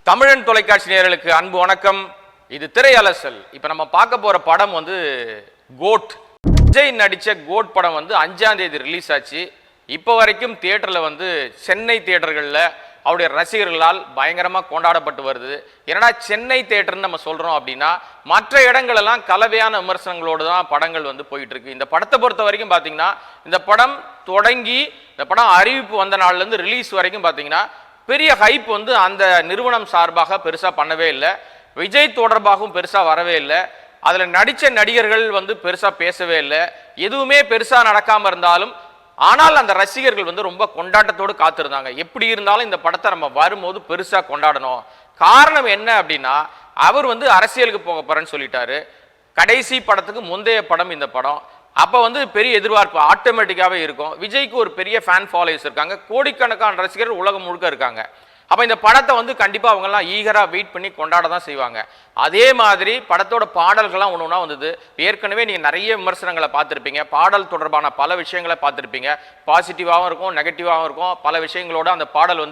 தமிழன் தொலைக்காட்சி நேயர்களுக்கு அன்பு வணக்கம். இது திரை அலசல். இப்போ நம்ம பார்க்க போற படம் கோட். விஜய் நடிச்ச கோட் படம் 5ஆம் தேதி ரிலீஸ் ஆச்சு. இப்போ வரைக்கும் தியேட்டர்ல சென்னை தியேட்டர்களில் அவருடைய ரசிகர்களால் பயங்கரமாக கொண்டாடப்பட்டு வருது. ஏன்னா சென்னை தியேட்டர்னு நம்ம சொல்றோம் அப்படின்னா மற்ற இடங்களெல்லாம் கலவையான விமர்சனங்களோடு தான் படங்கள் போயிட்டு இருக்கு. இந்த படத்தை பொறுத்த வரைக்கும் பார்த்தீங்கன்னா இந்த படம் தொடங்கி இந்த படம் அறிவிப்பு வந்த நாள்லேருந்து ரிலீஸ் வரைக்கும் பார்த்தீங்கன்னா பெரிய ஹைப் அந்த நிறுவனம் சார்பாக பெருசா பண்ணவே இல்லை. விஜய் தொடர்பாகவும் பெருசா வரவே இல்லை. அதுல நடிச்ச நடிகர்கள் பெருசா பேசவே இல்லை. எதுவுமே பெருசா நடக்காம இருந்தாலும் ஆனால் அந்த ரசிகர்கள் ரொம்ப கொண்டாட்டத்தோடு காத்திருந்தாங்க. எப்படி இருந்தாலும் இந்த படத்தை நம்ம வரும்போது பெருசா கொண்டாடணும். காரணம் என்ன அப்படின்னா அவர் அரசியலுக்கு போக போறேன்னு சொல்லிட்டாரு. கடைசி படத்துக்கு முந்தைய படம் இந்த படம். அப்போ பெரிய எதிர்பார்ப்பு ஆட்டோமேட்டிக்காகவே இருக்கும். விஜய்க்கு ஒரு பெரிய ஃபேன் ஃபாலோவர்ஸ் இருக்காங்க, கோடிக்கணக்கான ரசிகர்கள் உலகம் முழுக்க இருக்காங்க. அப்போ இந்த படத்தை கண்டிப்பாக அவங்கெல்லாம் ஈகராக வெயிட் பண்ணி கொண்டாட தான் செய்வாங்க. அதே மாதிரி படத்தோட பாடல்கள்லாம் ஒன்று ஒன்றா வந்தது. ஏற்கனவே நீங்கள் நிறைய விமர்சனங்களை பார்த்துருப்பீங்க, பாடல் தொடர்பான பல விஷயங்களை பார்த்துருப்பீங்க. பாசிட்டிவாகவும் இருக்கும், நெகட்டிவாகவும் இருக்கும். பல விஷயங்களோட அந்த பாடல்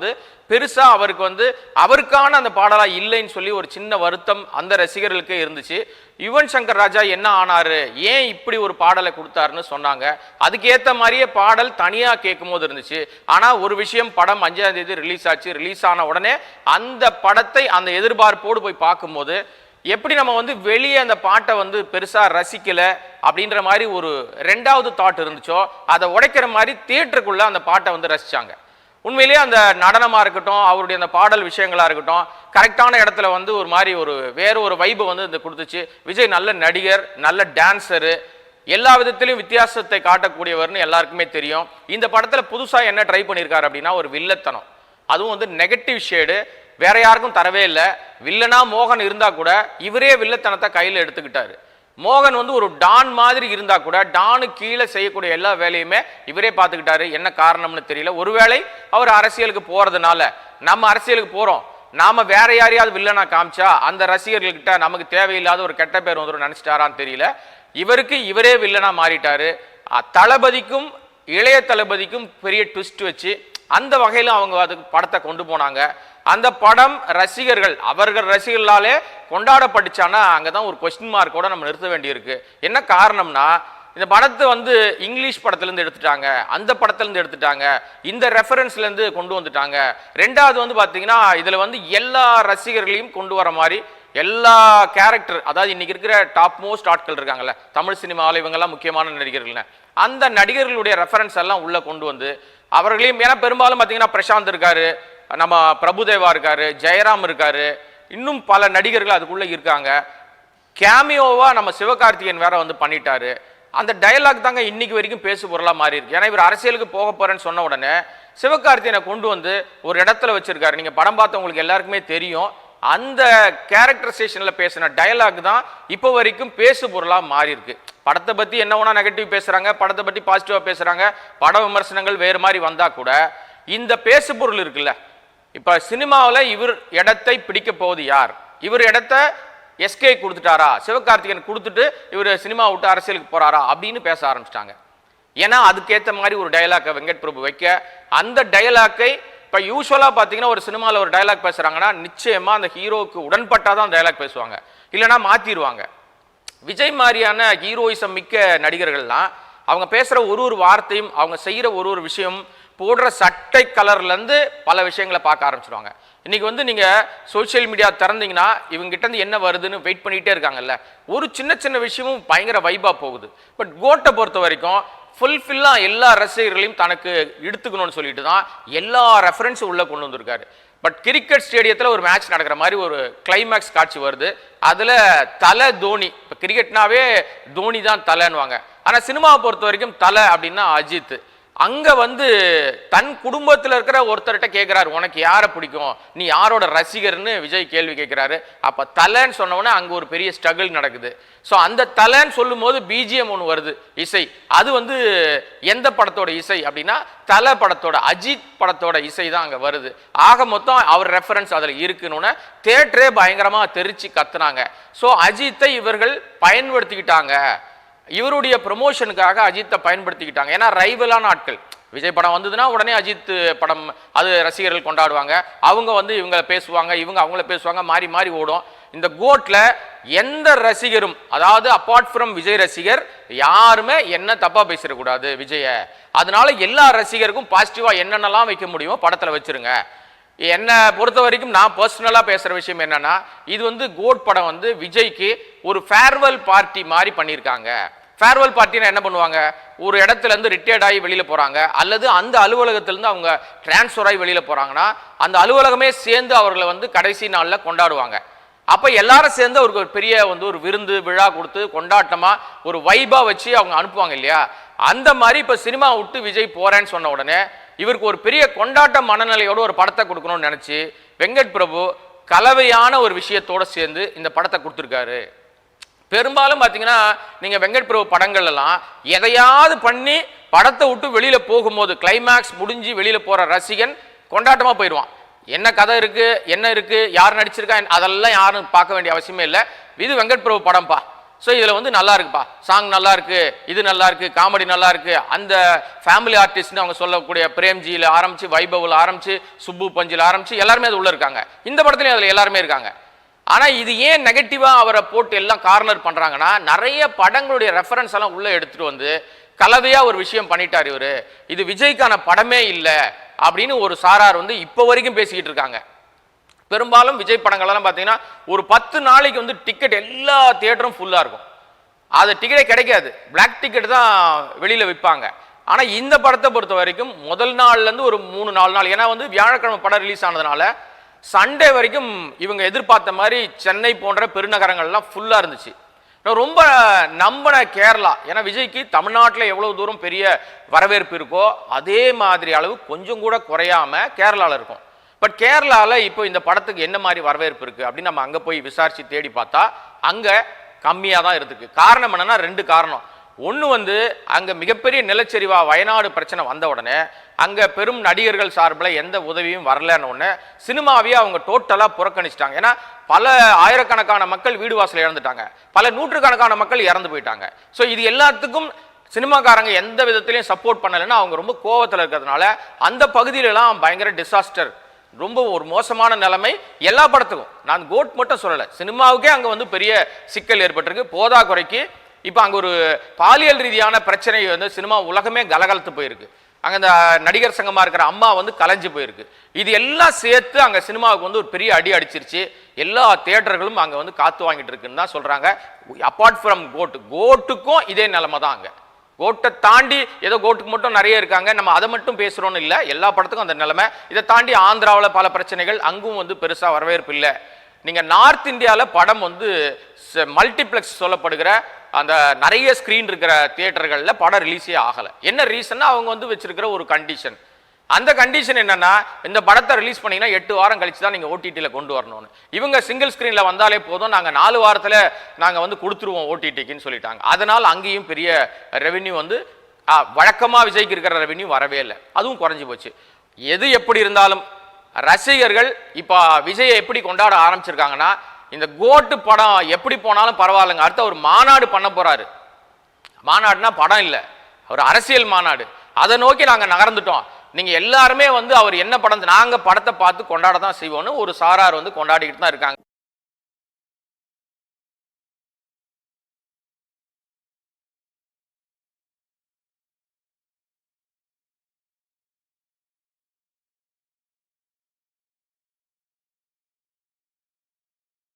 பெருசா அவருக்கு அவருக்கான அந்த பாடலா இல்லைன்னு சொல்லி ஒரு சின்ன வருத்தம் அந்த ரசிகர்களுக்கே இருந்துச்சு. யுவன் சங்கர் ராஜா என்ன ஆனாரு, ஏன் இப்படி ஒரு பாடலை கொடுத்தாருன்னு சொன்னாங்க. அதுக்கு ஏற்ற மாதிரியே பாடல் தனியா கேட்கும் போது இருந்துச்சு. ஆனா ஒரு விஷயம், படம் 5ஆம் தேதி ரிலீஸ் ஆச்சு. ரிலீஸ் ஆன உடனே அந்த படத்தை அந்த எதிர்பார்ப்போடு போய் பார்க்கும்போது எப்படி நம்ம வெளியே அந்த பாட்டை பெருசா ரசிக்கல அப்படின்ற மாதிரி ஒரு ரெண்டாவது தாட் இருந்துச்சோ அதை உடைக்கிற மாதிரி தியேட்டருக்குள்ள அந்த பாட்டை ரசிச்சாங்க. உண்மையிலேயே அந்த நடனமா இருக்கட்டும், அவருடைய அந்த பாடல் விஷயங்களா இருக்கட்டும், கரெக்டான இடத்துல ஒரு மாதிரி வேற ஒரு வைபு கொடுத்துச்சு. விஜய் நல்ல நடிகர், நல்ல டான்சரு, எல்லா விதத்திலையும் வித்தியாசத்தை காட்டக்கூடியவர்னு எல்லாருக்குமே தெரியும். இந்த படத்துல புதுசா என்ன ட்ரை பண்ணியிருக்காரு அப்படின்னா ஒரு வில்லத்தனம், அதுவும் நெகட்டிவ் ஷேடு, வேற யாருக்கும் தரவே இல்லை. வில்லனா மோகன் இருந்தா கூட இவரே வில்லத்தனத்தை கையில் எடுத்துக்கிட்டாரு. மோகன் ஒரு டான் மாதிரி இருந்தா கூட டானு கீழே செய்யக்கூடிய எல்லா வேலையுமே இவரே பார்த்துக்கிட்டாரு. என்ன காரணம்னு தெரியல. ஒருவேளை அவர் அரசியலுக்கு போறதுனால, நம்ம அரசியலுக்கு போறோம், நாம வேற யாரையாவது வில்லனா காமிச்சா அந்த ரசிகர்கள்கிட்ட நமக்கு தேவையில்லாத ஒரு கெட்ட பேர் நினைச்சிட்டாரான்னு தெரியல. இவருக்கு இவரே வில்லனா மாறிட்டாரு. தளபதிக்கும் இளைய தளபதிக்கும் பெரிய ட்விஸ்ட் வச்சு அந்த வகையில அவங்க அதுக்கு படத்தை கொண்டு போனாங்க. அந்த படம் ரசிகர்கள் அவர்கள் ரசிகர்களாலே கொண்டாடப்பட்டுச்சானா அங்கதான் ஒரு கொஸ்டின் மார்க்கோட நம்ம நிறுத்த வேண்டியிருக்கு. என்ன காரணம்னா இந்த படத்தை இங்கிலீஷ் படத்துல இருந்து எடுத்துட்டாங்க, அந்த படத்துல இருந்து எடுத்துட்டாங்க, இந்த ரெஃபரன்ஸ்ல இருந்து கொண்டு வந்துட்டாங்க. ரெண்டாவது பாத்தீங்கன்னா இதுல எல்லா ரசிகர்களையும் கொண்டு வர மாதிரி எல்லா கேரக்டர், அதாவது இன்னைக்கு இருக்கிற டாப் மோஸ்ட் ஆட்கள் இருக்காங்கல்ல தமிழ் சினிமாவில், இவங்கெல்லாம் முக்கியமான நடிகர்கள், அந்த நடிகர்களுடைய ரெஃபரன்ஸ் எல்லாம் உள்ள கொண்டு வந்து அவர்களையும், ஏன்னா பெரும்பாலும் பார்த்தீங்கன்னா பிரசாந்த் இருக்காரு, நம்ம பிரபுதேவா இருக்காரு, ஜெயராம் இருக்காரு, இன்னும் பல நடிகர்கள் அதுக்குள்ள இருக்காங்க. கேமியோவா நம்ம சிவகார்த்திகேயன் வேற பண்ணிட்டாரு. அந்த டயலாக் தாங்க இன்னைக்கு வரைக்கும் பேசு பொருளா மாறி இருக்கு. ஏன்னா இவர் அரசியலுக்கு போக போறேன்னு சொன்ன உடனே சிவகார்த்திகேயனை கொண்டு ஒரு இடத்துல வச்சிருக்காரு. நீங்க படம் பார்த்தவங்களுக்கு எல்லாருக்குமே தெரியும். அந்த கேரக்டரைசேஷன்ல பேசின டயலாக் தான் இப்போ வரைக்கும் பேசு பொருளா மாறி இருக்கு. படத்தை பத்தி என்ன வேணா நெகட்டிவ் பேசுறாங்க, படத்தை பத்தி பாசிட்டிவா பேசுறாங்க, பட விமர்சனங்கள் வேறு மாதிரி வந்தா கூட இந்த பேசு பொருள் இருக்குல்ல, இப்ப சினிமாவில் இவர் இடத்தை பிடிக்க போவது யார், இவர் இடத்தை எஸ்கே கொடுத்துட்டாரா, சிவகார்த்திகேயன் கொடுத்துட்டு இவர் சினிமா விட்டு அரசியலுக்கு போறாரா அப்படின்னு பேச ஆரம்பிச்சிட்டாங்க. ஏன்னா அதுக்கேற்ற மாதிரி ஒரு டயலாக்கை வெங்கட் பிரபு வைக்க, அந்த டயலாக்கை இப்போ யூஸ்வலாக பார்த்தீங்கன்னா ஒரு சினிமாவில் ஒரு டயலாக் பேசுகிறாங்கன்னா நிச்சயமா அந்த ஹீரோவுக்கு உடன்பட்டாதான் டயலாக் பேசுவாங்க, இல்லைன்னா மாற்றிடுவாங்க. விஜய் மாதிரியான ஹீரோயிசம் மிக்க நடிகர்கள்லாம் அவங்க பேசுகிற ஒரு வார்த்தையும் அவங்க செய்கிற ஒரு விஷயம், போடுற சட்டை கலர்லேருந்து பல விஷயங்களை பார்க்க ஆரம்பிச்சிடுவாங்க. இன்னைக்கு நீங்கள் சோசியல் மீடியா திறந்தீங்கன்னா இவங்ககிட்ட இருந்து என்ன வருதுன்னு வெயிட் பண்ணிகிட்டே இருக்காங்கல்ல, ஒரு சின்ன சின்ன விஷயமும் பயங்கர வைபாக போகுது. பட் கோட்டை பொறுத்த வரைக்கும் ஃபுல்ஃபில்லாக எல்லா ரசிகர்களையும் தனக்கு எடுத்துக்கணும்னு சொல்லிட்டு தான் எல்லா ரெஃபரன்ஸும் உள்ளே கொண்டு வந்திருக்காரு. பட் கிரிக்கெட் ஸ்டேடியத்தில் ஒரு மேட்ச் நடக்கிற மாதிரி ஒரு கிளைமேக்ஸ் காட்சி வருது. அதில் தலை தோனி, இப்போ கிரிக்கெட்னாவே தோனி தான் தலைன்னுவாங்க, ஆனால் சினிமாவை பொறுத்த வரைக்கும் தலை அப்படின்னா அஜித். அங்கே தன் குடும்பத்தில் இருக்கிற ஒருத்தர்கிட்ட கேட்குறாரு, உனக்கு யாரை பிடிக்கும், நீ யாரோட ரசிகர்னு விஜய் கேள்வி கேட்குறாரு. அப்போ தலைன்னு சொன்னோன்னே அங்கே ஒரு பெரிய ஸ்ட்ரகிள் நடக்குது. ஸோ அந்த தலைன்னு சொல்லும் போது பிஜிஎம் ஒன்று வருது, இசை. அது எந்த படத்தோட இசை அப்படின்னா தலை படத்தோட, அஜித் படத்தோட இசை தான் அங்கே வருது. ஆக மொத்தம் அவர் ரெஃபரன்ஸ் அதில் இருக்குன்னு தேட்டரே பயங்கரமாக தெரிச்சு கத்துனாங்க. ஸோ அஜித்தை இவர்கள் பயன்படுத்திக்கிட்டாங்க, இவருடைய ப்ரமோஷனுக்காக அஜித்தை பயன்படுத்திக்கிட்டாங்க. ஏன்னா ரைவலான ஆட்கள், விஜய் படம் வந்ததுன்னா உடனே அஜித் படம் அது ரசிகர்கள் கொண்டாடுவாங்க. அவங்க வந்து இவங்க பேசுவாங்க, இவங்க அவங்கள பேசுவாங்க, மாறி மாறி ஓடும். இந்த கோட்ல எந்த ரசிகரும், அதாவது அப்பார்ட் ஃப்ரம் விஜய் ரசிகர் யாருமே என்ன தப்பா பேசிடக்கூடாது விஜய. அதனால எல்லா ரசிகருக்கும் பாசிட்டிவா என்னென்னலாம் வைக்க முடியுமோ படத்துல வச்சிருங்க. என்னை பொறுத்த வரைக்கும் நான் பர்சனலா பேசுற விஷயம் என்னன்னா, இது வந்து கோட் படம் வந்து விஜய்க்கு ஒரு ஃபேர்வெல் பார்ட்டி மாதிரி பண்ணியிருக்காங்க. ஃபேர்வெல் பார்ட்டினா என்ன பண்ணுவாங்க, ஒரு இடத்துல இருந்து ரிட்டையர்ட் ஆகி வெளியில போறாங்க, அல்லது அந்த அலுவலகத்திலிருந்து அவங்க டிரான்ஸ்ஃபர் ஆகி வெளியில போறாங்கன்னா அந்த அலுவலகமே சேர்ந்து அவர்களை வந்து கடைசி நாள்ல கொண்டாடுவாங்க. அப்ப எல்லாரும் சேர்ந்து அவருக்கு ஒரு பெரிய வந்து ஒரு விருந்து விழா கொடுத்து கொண்டாட்டமா ஒரு வைபா வச்சு அவங்க அனுப்புவாங்க இல்லையா. அந்த மாதிரி இப்ப சினிமா விட்டு விஜய் போறேன்னு சொன்ன உடனே இவருக்கு ஒரு பெரிய கொண்டாட்ட மனநிலையோட ஒரு படத்தை கொடுக்கணும்னு நினைச்சு வெங்கட் பிரபு கலவையான ஒரு விஷயத்தோட சேர்ந்து இந்த படத்தை கொடுத்துருக்காரு. பெரும்பாலும் பாத்தீங்கன்னா நீங்க வெங்கட் பிரபு படங்கள் எல்லாம் எதையாவது பண்ணி படத்தை விட்டு வெளியில போகும்போது கிளைமேக்ஸ் முடிஞ்சு வெளியில போற ரசிகன் கொண்டாட்டமா போயிடுவான். என்ன கதை இருக்கு, என்ன இருக்கு, யார் நடிச்சிருக்கா, அதெல்லாம் யாரும் பார்க்க வேண்டிய அவசியமே இல்லை. இது வெங்கட் பிரபு படம்பா, ஸோ இதுல வந்து நல்லா இருக்குப்பா, சாங் நல்லா இருக்கு, இது நல்லா இருக்கு, காமெடி நல்லா இருக்கு, அந்த ஃபேமிலி ஆர்டிஸ்ட்னு அவங்க சொல்லக்கூடிய பிரேம்ஜியில ஆரம்பிச்சு, வைபவ்ல ஆரம்பிச்சு, சுப்பு பஞ்சில் ஆரம்பிச்சு எல்லாருமே அது உள்ள இருக்காங்க. இந்த படத்துலயும் அதுல எல்லாருமே இருக்காங்க. ஆனா இது ஏன் நெகட்டிவா அவரை போட்டு எல்லாம் கார்னர் பண்றாங்கன்னா, நிறைய படங்களுடைய ரெஃபரன்ஸ் எல்லாம் உள்ள எடுத்துட்டு வந்து கலவையா ஒரு விஷயம் பண்ணிட்டார் இவரு. இது விஜய்க்கான படமே இல்லை அப்படின்னு ஒரு சாரார் வந்து இப்போ வரைக்கும் பேசிக்கிட்டு இருக்காங்க. பெரும்பாலும் விஜய் படங்கள்லாம் பார்த்தீங்கன்னா ஒரு 10 நாளைக்கு வந்து டிக்கெட் எல்லா தியேட்டரும் ஃபுல்லாக இருக்கும். அது டிக்கெட்டே கிடைக்காது, பிளாக் டிக்கெட் தான் வெளியில் விற்பாங்க. ஆனால் இந்த படத்தை பொறுத்த வரைக்கும் முதல் நாள்லேருந்து ஒரு 3-4 நாள், ஏன்னா வந்து வியாழக்கிழமை படம் ரிலீஸ் ஆனதுனால சண்டே வரைக்கும் இவங்க எதிர்பார்த்த மாதிரி சென்னை போன்ற பெருநகரங்கள்லாம் ஃபுல்லாக இருந்துச்சு. ரொம்ப நம்பின கேரளா, ஏன்னா விஜய்க்கு தமிழ்நாட்டில் எவ்வளவு தூரம் பெரிய வரவேற்பு இருக்கோ அதே மாதிரி அளவு கொஞ்சம் கூட குறையாம கேரளாவில் இருக்கும். பட் கேரளாவில் இப்போ இந்த படத்துக்கு என்ன மாதிரி வரவேற்பு இருக்கு அப்படின்னு நம்ம அங்கே போய் விசாரிச்சு தேடி பார்த்தா அங்கே கம்மியாக தான் இருக்கு. காரணம் என்னன்னா 2 காரணம். ஒன்று வந்து அங்கே மிகப்பெரிய நிலச்சரிவா வயநாடு பிரச்சனை வந்த உடனே அங்கே பெரும் நடிகர்கள் சார்பில் எந்த உதவியும் வரலன்னு உடனே சினிமாவையே அவங்க டோட்டலாக புறக்கணிச்சிட்டாங்க. ஏன்னா பல ஆயிரக்கணக்கான மக்கள் வீடு வாசல் இழந்துட்டாங்க, பல நூற்றுக்கணக்கான மக்கள் இறந்து போயிட்டாங்க. ஸோ இது எல்லாத்துக்கும் சினிமாக்காரங்க எந்த விதத்திலையும் சப்போர்ட் பண்ணலைன்னா அவங்க ரொம்ப கோவத்தில் இருக்கிறதுனால அந்த பகுதியிலலாம் பயங்கர டிசாஸ்டர், ரொம்ப ஒரு மோசமான நிலைமை எல்லா படத்துக்கும். நான் கோட் மட்டும் சொல்லலை, சினிமாவுக்கே அங்கே வந்து பெரிய சிக்கல் ஏற்பட்டிருக்கு. போதா குறைக்கு இப்போ அங்கே ஒரு பாலியல் ரீதியான பிரச்சனை வந்து சினிமா உலகமே கலகலத்து போயிருக்கு. அங்கே இந்த நடிகர் சங்கமாக இருக்கிற அம்மா வந்து கலைஞ்சு போயிருக்கு. இது எல்லாம் சேர்த்து அங்கே சினிமாவுக்கு வந்து ஒரு பெரிய அடி அடிச்சிருச்சு. எல்லா தியேட்டர்களும் அங்கே வந்து காத்து வாங்கிட்டு இருக்குன்னு தான் சொல்கிறாங்க. அப்பார்ட் ஃப்ரம் கோட்டுக்கும் இதே நிலைமை தான். அங்கே கோட்டை தாண்டி ஏதோ கோட்டுக்கு மட்டும் நிறைய இருக்காங்க, நம்ம அதை மட்டும் பேசுகிறோன்னு இல்லை, எல்லா படத்துக்கும் அந்த நிலைமை. இதை தாண்டி ஆந்திராவில் பல பிரச்சனைகள், அங்கும் வந்து பெருசாக வரவேற்பு இல்லை. நீங்கள் நார்த் இந்தியாவில் படம் வந்து மல்டிப்ளெக்ஸ் சொல்லப்படுகிற அந்த நிறைய ஸ்க்ரீன் இருக்கிற தியேட்டர்களில் படம் ரிலீஸே ஆகலை. என்ன ரீசன்னா அவங்க வந்து வச்சிருக்கிற ஒரு கண்டிஷன். அந்த கண்டிஷன் என்னன்னா, இந்த படத்தை ரிலீஸ் பண்ணீங்கன்னா 8 வாரம் கழிச்சு தான் நீங்கள் ஓடிடியில் கொண்டு வரணும்னு. இவங்க சிங்கிள் ஸ்க்ரீனில் வந்தாலே போதும், நாங்கள் 4 வாரத்தில் நாங்கள் வந்து கொடுத்துருவோம் ஓடிடிக்குன்னு சொல்லிட்டாங்க. அதனால் அங்கேயும் பெரிய ரெவென்யூ வந்து வழக்கமாக விஜய்க்கு இருக்கிற ரெவென்யூ வரவே இல்லை, அதுவும் குறைஞ்சி போச்சு. எது எப்படி இருந்தாலும் ரசிகர்கள் இப்போ விஜயை எப்படி கொண்டாட ஆரம்பிச்சிருக்காங்கன்னா, இந்த கோட்டு படம் எப்படி போனாலும் பரவாயில்லைங்க, அடுத்த ஒரு மாநாடு பண்ண போறாரு. மாநாடுனா படம் இல்லை, ஒரு அரசியல் மாநாடு. அதை நோக்கி நாங்கள் நகர்ந்துட்டோம். நீங்க எல்லாருமே வந்து அவர் என்ன படம், நாங்க படத்தை பார்த்து கொண்டாட தான் செய்வோம்னு ஒரு சாரார் வந்து கொண்டாடிக்கிட்டு தான் இருக்காங்க.